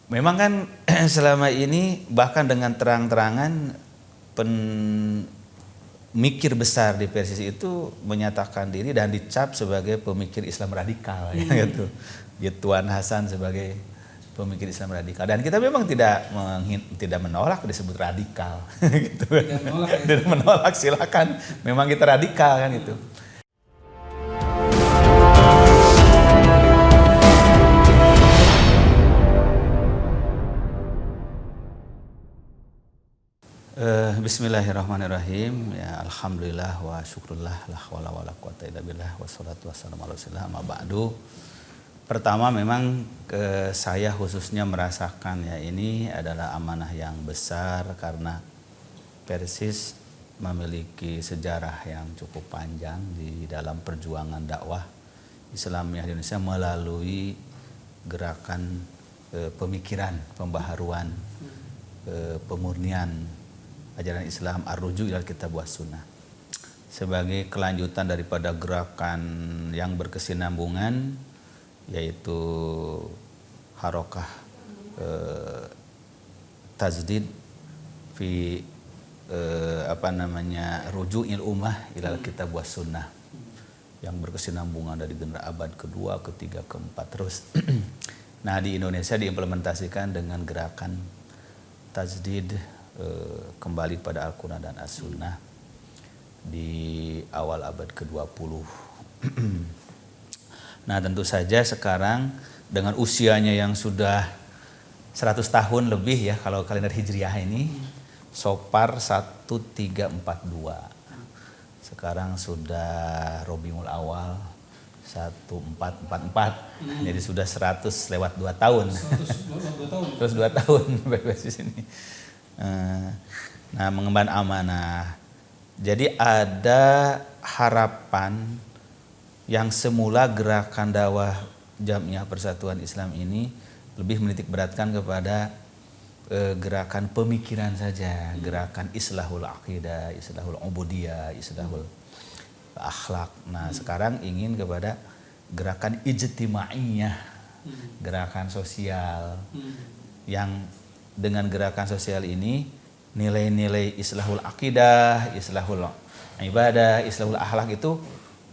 Memang kan selama ini bahkan dengan terang-terangan pemikir besar di Persis itu menyatakan diri dan dicap sebagai pemikir Islam radikal gitu. Tuan Hasan sebagai pemikir Islam radikal, dan kita memang tidak menolak disebut radikal gitu. Tidak menolak, silakan, memang kita radikal kan itu. Bismillahirrahmanirrahim. Ya, alhamdulillah wa syukrullah la haula wala quwata illa billah wassalatu wassalamu ala rasulillah amma ba'du. Pertama memang saya khususnya merasakan ya ini adalah amanah yang besar karena Persis memiliki sejarah yang cukup panjang di dalam perjuangan dakwah Islamiyah di Indonesia melalui gerakan pemikiran, pembaharuan, pemurnian ajaran Islam, ar-ruju' ilal kitab was sunnah. Sebagai kelanjutan daripada gerakan yang berkesinambungan yaitu harokah tajdid fi ruju'il ummah ilal kitab was sunnah, yang berkesinambungan dari generasi abad kedua, ketiga, keempat terus. Nah, di Indonesia diimplementasikan dengan gerakan tajdid kembali pada Al-Quran dan As-Sunnah di awal abad ke-20. Nah, tentu saja sekarang dengan usianya yang sudah 100 tahun lebih ya kalau kalender Hijriah ini, Sopar 1342. Sekarang sudah Robiul Awal 1444. Jadi sudah 100 lewat 2 tahun. 100 tahun. Terus 2 tahun di sini. Nah, mengemban amanah. Jadi ada harapan yang semula gerakan dakwah Jamiah Persatuan Islam ini lebih menitik beratkan kepada gerakan pemikiran saja, gerakan islahul aqidah, islahul ubudiyah, islahul akhlak. Nah, sekarang ingin kepada gerakan ijtimaiyah, gerakan sosial, yang dengan gerakan sosial ini nilai-nilai islahul akidah, islahul ibadah, islahul akhlak itu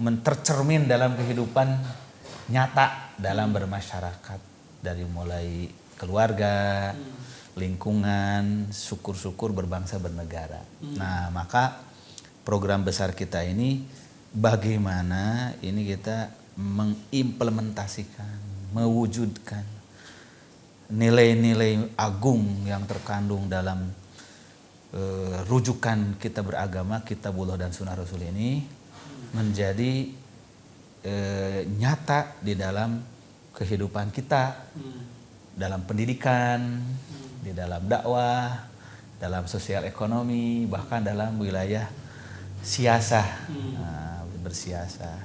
tercermin dalam kehidupan nyata dalam bermasyarakat, dari mulai keluarga, lingkungan, syukur-syukur berbangsa bernegara. Nah, maka program besar kita ini bagaimana ini kita mengimplementasikan, mewujudkan nilai-nilai agung yang terkandung dalam rujukan kita beragama, Kitabullah dan Sunnah Rasul ini menjadi nyata di dalam kehidupan kita, dalam pendidikan, di dalam dakwah, dalam sosial ekonomi, bahkan dalam wilayah siasah, bersiasah.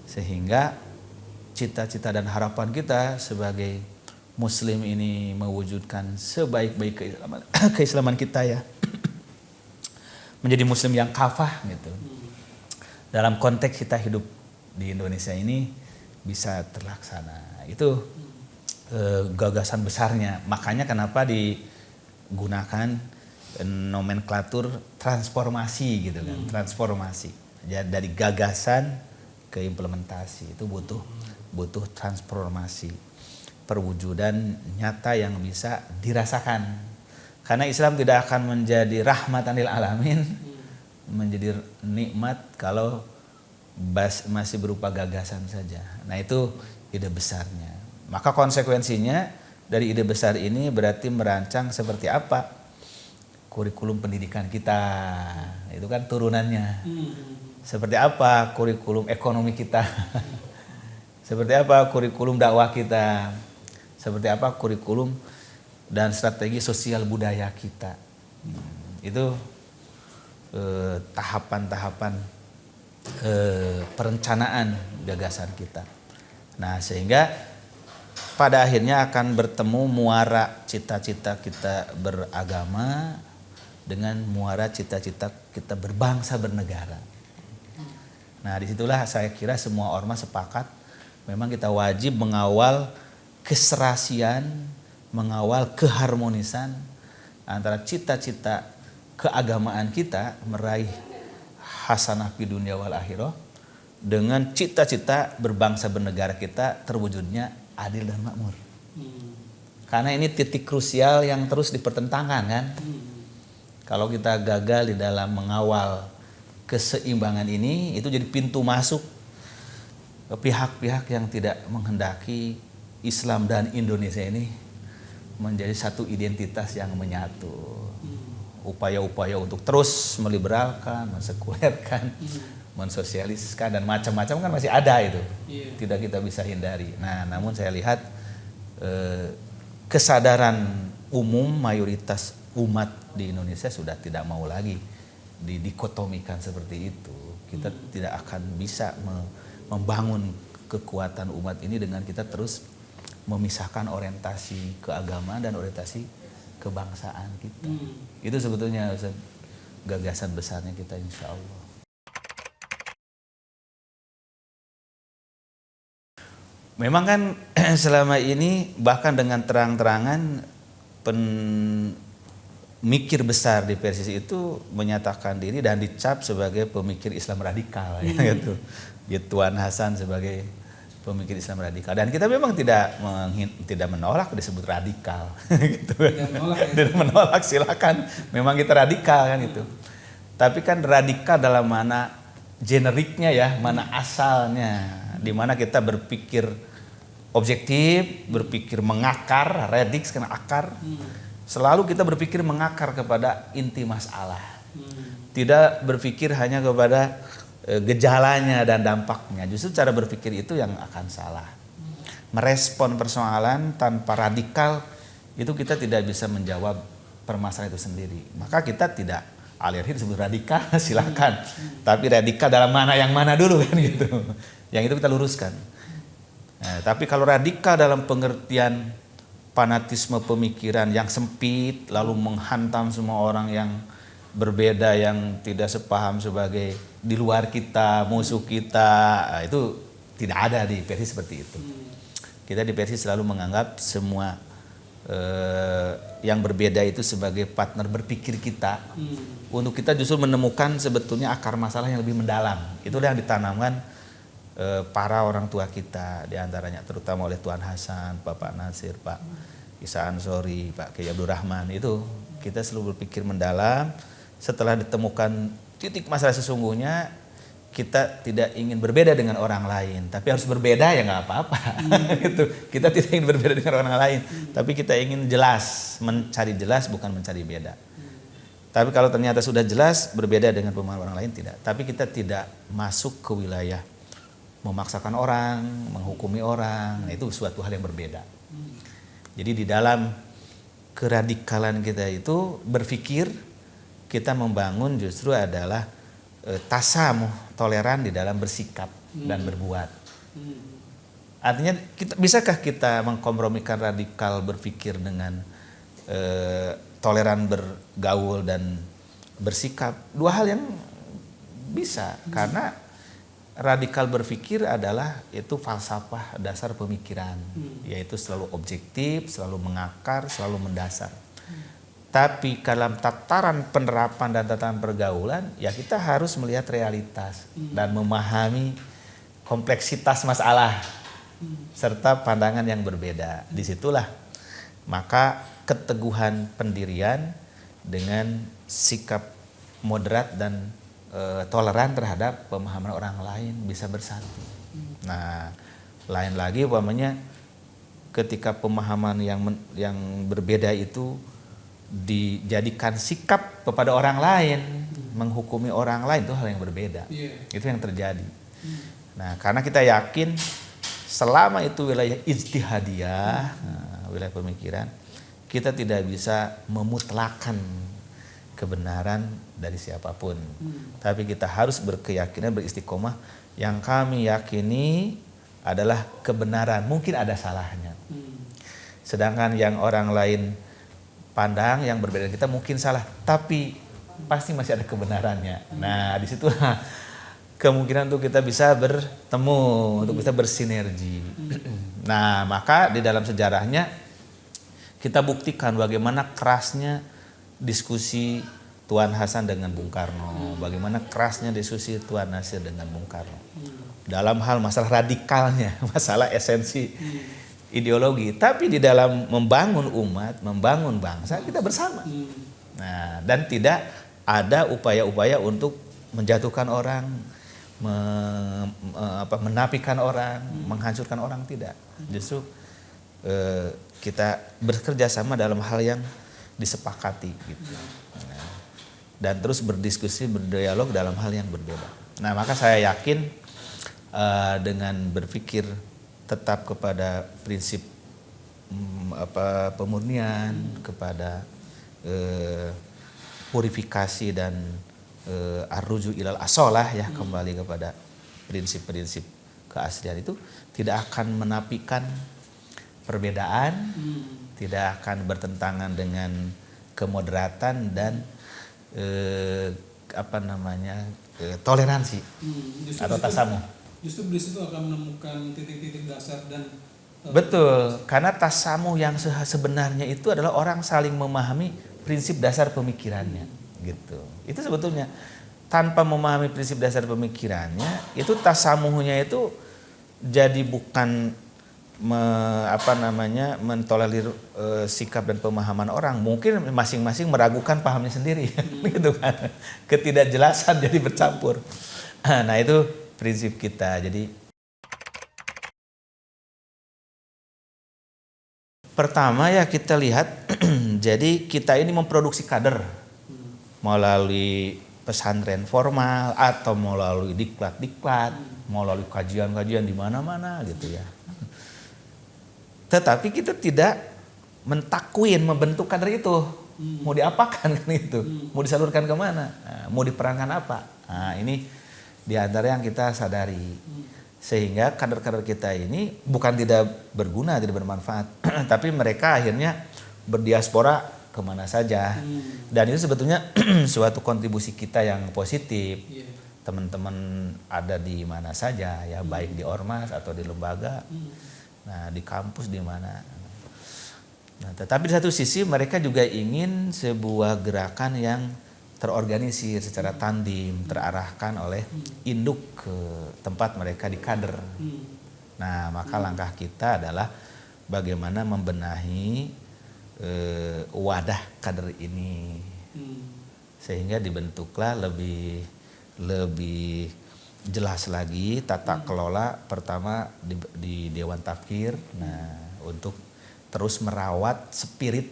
Sehingga cita-cita dan harapan kita sebagai Muslim ini mewujudkan sebaik-baik keislaman kita ya, menjadi Muslim yang kafah gitu. Dalam konteks kita hidup di Indonesia ini bisa terlaksana. Itu gagasan besarnya. Makanya kenapa digunakan nomenklatur transformasi gitu kan, transformasi. Jadi dari gagasan ke implementasi itu butuh transformasi, perwujudan nyata yang bisa dirasakan. Karena Islam tidak akan menjadi rahmatan lil alamin, menjadi nikmat kalau masih berupa gagasan saja. Nah, itu ide besarnya. Maka konsekuensinya dari ide besar ini berarti merancang seperti apa kurikulum pendidikan kita. Itu kan turunannya. Seperti apa kurikulum ekonomi kita. Seperti apa kurikulum dakwah kita. Seperti apa kurikulum dan strategi sosial budaya kita. Itu tahapan-tahapan perencanaan gagasan kita. Nah, sehingga pada akhirnya akan bertemu muara cita-cita kita beragama dengan muara cita-cita kita berbangsa bernegara. Nah, disitulah saya kira semua ormas sepakat memang kita wajib mengawal keserasian mengawal keharmonisan antara cita-cita keagamaan kita meraih hasanah fi dunya wal akhirah dengan cita-cita berbangsa bernegara kita terwujudnya adil dan makmur. Karena ini titik krusial yang terus dipertentangkan kan. Kalau kita gagal di dalam mengawal keseimbangan ini, itu jadi pintu masuk ke pihak-pihak yang tidak menghendaki Islam dan Indonesia ini menjadi satu identitas yang menyatu. Upaya-upaya untuk terus meliberalkan, mensekulerkan, mensosialiskan dan macam-macam kan masih ada itu. Tidak kita bisa hindari. Nah, namun saya lihat kesadaran umum mayoritas umat di Indonesia sudah tidak mau lagi didikotomikan seperti itu. Kita tidak akan bisa membangun kekuatan umat ini dengan kita terus memisahkan orientasi keagamaan dan orientasi kebangsaan kita. Itu sebetulnya Ustaz, gagasan besarnya kita insya Allah. Memang kan selama ini bahkan dengan terang-terangan pemikir besar di Persis itu menyatakan diri dan dicap sebagai pemikir Islam radikal gitu. Tuan Hasan sebagai pemikir Islam radikal, dan kita memang tidak menolak disebut radikal gitu. Tidak menolak, silakan, memang kita radikal kan itu. Tapi kan radikal dalam mana generiknya ya, mana asalnya, di mana kita berpikir objektif, berpikir mengakar, radix karena akar. Selalu kita berpikir mengakar kepada inti masalah. Tidak berpikir hanya kepada gejalanya dan dampaknya. Justru cara berpikir itu yang akan salah. Merespon persoalan tanpa radikal itu kita tidak bisa menjawab permasalahan itu sendiri. Maka kita tidak alergi disebut radikal, silakan. Tapi radikal dalam mana yang mana dulu kan gitu. Yang itu kita luruskan. Nah, tapi kalau radikal dalam pengertian fanatisme pemikiran yang sempit lalu menghantam semua orang yang berbeda, yang tidak sepaham sebagai di luar kita, musuh kita, itu tidak ada di Persis seperti itu. Kita di Persis selalu menganggap semua yang berbeda itu sebagai partner berpikir kita, untuk kita justru menemukan sebetulnya akar masalah yang lebih mendalam. Itulah yang ditanamkan para orang tua kita, diantaranya terutama oleh Tuan Hasan, Bapak Nasir, Pak Isa Ansori, Pak Kiai Abdul Rahman. Itu kita selalu berpikir mendalam. Setelah ditemukan titik masalah sesungguhnya, kita tidak ingin berbeda dengan orang lain, tapi harus berbeda ya nggak apa-apa. Gitu. Kita tidak ingin berbeda dengan orang lain, tapi kita ingin jelas, mencari jelas bukan mencari beda. Tapi kalau ternyata sudah jelas berbeda dengan pemahaman orang lain, tidak. Tapi kita tidak masuk ke wilayah memaksakan orang, menghukumi orang, itu suatu hal yang berbeda. Jadi di dalam keradikalan kita itu berpikir, kita membangun justru adalah tasamuh, toleran di dalam bersikap dan berbuat. Artinya bisakah kita mengkompromikan radikal berpikir dengan toleran bergaul dan bersikap? Dua hal yang bisa, karena radikal berpikir adalah itu falsafah dasar pemikiran, yaitu selalu objektif, selalu mengakar, selalu mendasar. Tapi dalam tataran penerapan dan tataran pergaulan, ya kita harus melihat realitas dan memahami kompleksitas masalah serta pandangan yang berbeda. Disitulah maka keteguhan pendirian dengan sikap moderat dan toleran terhadap pemahaman orang lain bisa bersatu. Nah, lain lagi umpamanya ketika pemahaman yang berbeda itu dijadikan sikap kepada orang lain, menghukumi orang lain, itu hal yang berbeda. Itu yang terjadi. Nah, karena kita yakin selama itu wilayah ijtihadiyah, wilayah pemikiran, kita tidak bisa memutlakan kebenaran dari siapapun. Tapi kita harus berkeyakinan, beristiqomah, yang kami yakini adalah kebenaran, mungkin ada salahnya. Sedangkan yang orang lain pandang yang berbeda kita mungkin salah, tapi pasti masih ada kebenarannya. Nah, disitulah kemungkinan untuk kita bisa bertemu, untuk bisa bersinergi. Nah, maka di dalam sejarahnya kita buktikan bagaimana kerasnya diskusi Tuan Hasan dengan Bung Karno, bagaimana kerasnya diskusi Tuan Nasir dengan Bung Karno. Dalam hal masalah radikalnya, masalah esensi ideologi, tapi di dalam membangun umat, membangun bangsa kita bersama. Nah, dan tidak ada upaya-upaya untuk menjatuhkan orang, menafikan orang, menghancurkan orang, tidak. Justru kita bekerja sama dalam hal yang disepakati gitu. Nah, dan terus berdiskusi, berdialog dalam hal yang berbeda. Nah, maka saya yakin dengan berpikir tetap kepada prinsip pemurnian, kepada purifikasi dan arruju ilal asolah, ya, kembali kepada prinsip-prinsip keaslian itu, tidak akan menafikan perbedaan, tidak akan bertentangan dengan kemoderatan dan toleransi atau tasamuh. Justru di situ akan menemukan titik-titik dasar dan betul, karena tasamuh yang sebenarnya itu adalah orang saling memahami prinsip dasar pemikirannya, gitu. Itu sebetulnya tanpa memahami prinsip dasar pemikirannya, itu tasamuhnya itu jadi bukan mentolerir sikap dan pemahaman orang. Mungkin masing-masing meragukan pahamnya sendiri, gitu kan. Ketidakjelasan jadi bercampur. Nah, itu prinsip kita. Jadi pertama ya kita lihat, jadi kita ini memproduksi kader melalui pesantren formal atau melalui diklat-diklat, melalui kajian-kajian di mana-mana gitu ya. Tetapi kita tidak mentakwin, membentuk kader itu. Mau diapakan kan itu? Mau disalurkan kemana? Nah, mau diperangkan apa? Nah, ini di antara yang kita sadari. Sehingga kader-kader kita ini bukan tidak berguna, tidak bermanfaat. Tapi mereka akhirnya berdiaspora kemana saja. Dan itu sebetulnya suatu kontribusi kita yang positif. Teman-teman ada di mana saja, ya, baik di ormas atau di lembaga. Nah, di kampus di mana. Nah, tetapi di satu sisi mereka juga ingin sebuah gerakan yang terorganisir secara tandim, terarahkan oleh induk ke tempat mereka di kader. Nah, maka langkah kita adalah bagaimana membenahi wadah kader ini, sehingga dibentuklah lebih jelas lagi tata kelola pertama di Dewan Tafkir. Nah, untuk terus merawat spirit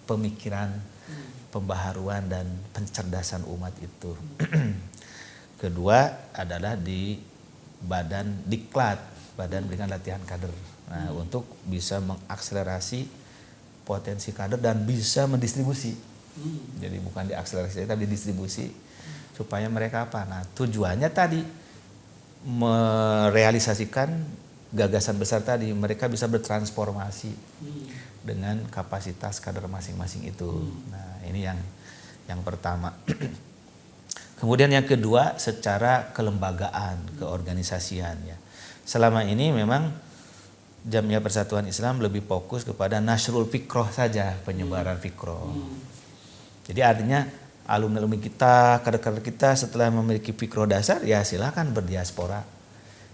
pemikiran, pembaharuan dan pencerdasan umat itu. Kedua adalah di Badan Diklat, Badan Bimbingan Latihan Kader. Nah, untuk bisa mengakselerasi potensi kader dan bisa mendistribusi. Jadi bukan diakselerasi tapi didistribusi. Supaya mereka apa? Nah, tujuannya tadi merealisasikan gagasan besar tadi, mereka bisa bertransformasi dengan kapasitas kader masing-masing itu. Nah, ini yang pertama. Kemudian yang kedua, secara kelembagaan, keorganisasian, ya. Selama ini memang Jamiah Persatuan Islam lebih fokus kepada nasrul fikroh saja, penyebaran fikroh. Jadi artinya alumni kita, kader-kader kita setelah memiliki fikroh dasar, ya silakan berdiaspora.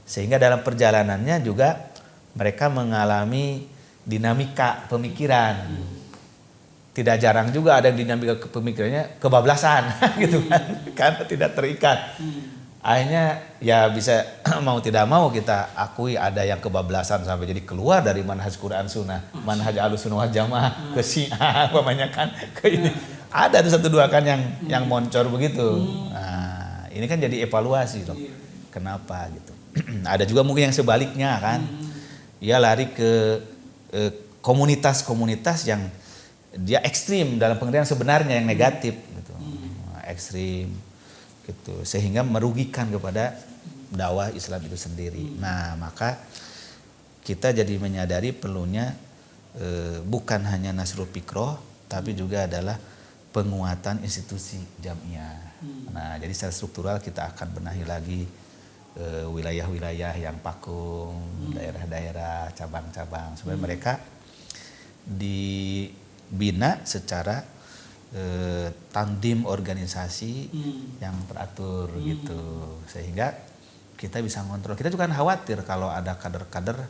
Sehingga dalam perjalanannya juga mereka mengalami dinamika pemikiran. Tidak jarang juga ada dinamika pemikirannya kebablasan, gitu kan, karena tidak terikat. Akhirnya ya bisa mau tidak mau kita akui ada yang kebablasan sampai jadi keluar dari manhaj Quran Sunnah, manhaj Ahlussunnah wal Jamaah ke Syiah, umpamanya kan, ke ini. Ada tuh satu dua kan yang moncor begitu. Nah, ini kan jadi evaluasi loh. Kenapa gitu. Ada juga mungkin yang sebaliknya kan. Dia lari ke komunitas-komunitas yang dia ekstrim dalam pengertian sebenarnya yang negatif gitu. Ekstrim gitu. Sehingga merugikan kepada dakwah Islam itu sendiri. Nah, maka kita jadi menyadari perlunya bukan hanya nasrul fikroh tapi juga adalah penguatan institusi Jamiah. Nah, jadi secara struktural kita akan benahi lagi wilayah-wilayah yang pakung, daerah-daerah, cabang-cabang supaya mereka terbina secara tandim organisasi yang teratur gitu, sehingga kita bisa ngontrol. Kita juga kan khawatir kalau ada kader-kader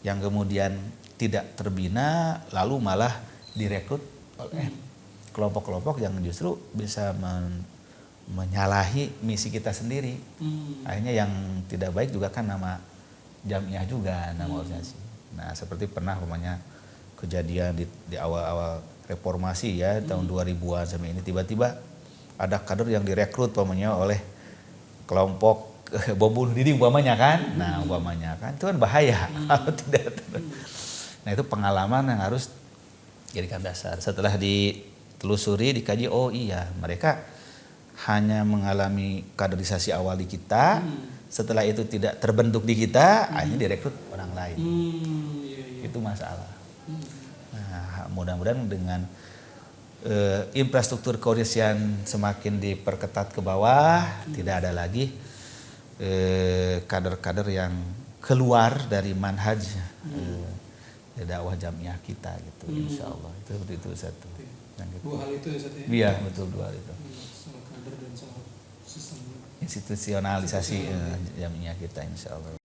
yang kemudian tidak terbina lalu malah direkrut oleh kelompok-kelompok yang justru bisa menyalahi misi kita sendiri. Akhirnya yang tidak baik juga kan nama jamiah juga, nama organisasi. Nah, seperti pernah umpamanya kejadian di awal-awal reformasi ya, tahun 2000-an sampai ini, tiba-tiba ada kader yang direkrut umpamanya oleh kelompok bom bunuh diri umpamanya kan. Nah, umpamanya kan itu kan bahaya kalau tidak. Nah, itu pengalaman yang harus jadikan dasar. Setelah ditelusuri, dikaji, oh iya, mereka hanya mengalami kaderisasi awal di kita, setelah itu tidak terbentuk di kita, akhirnya direkrut orang lain. Itu masalah. Nah, mudah-mudahan dengan infrastruktur keorganisasian semakin diperketat ke bawah, tidak ada lagi kader-kader yang keluar dari manhaj dakwah jamiah kita gitu, insya Allah. Itu seperti itu satu. Dua hal itu ya Ustaz ya? Iya, betul, dua hal itu. Soal kader dan soal sistem Institusionalisasi jamiah kita, insya Allah.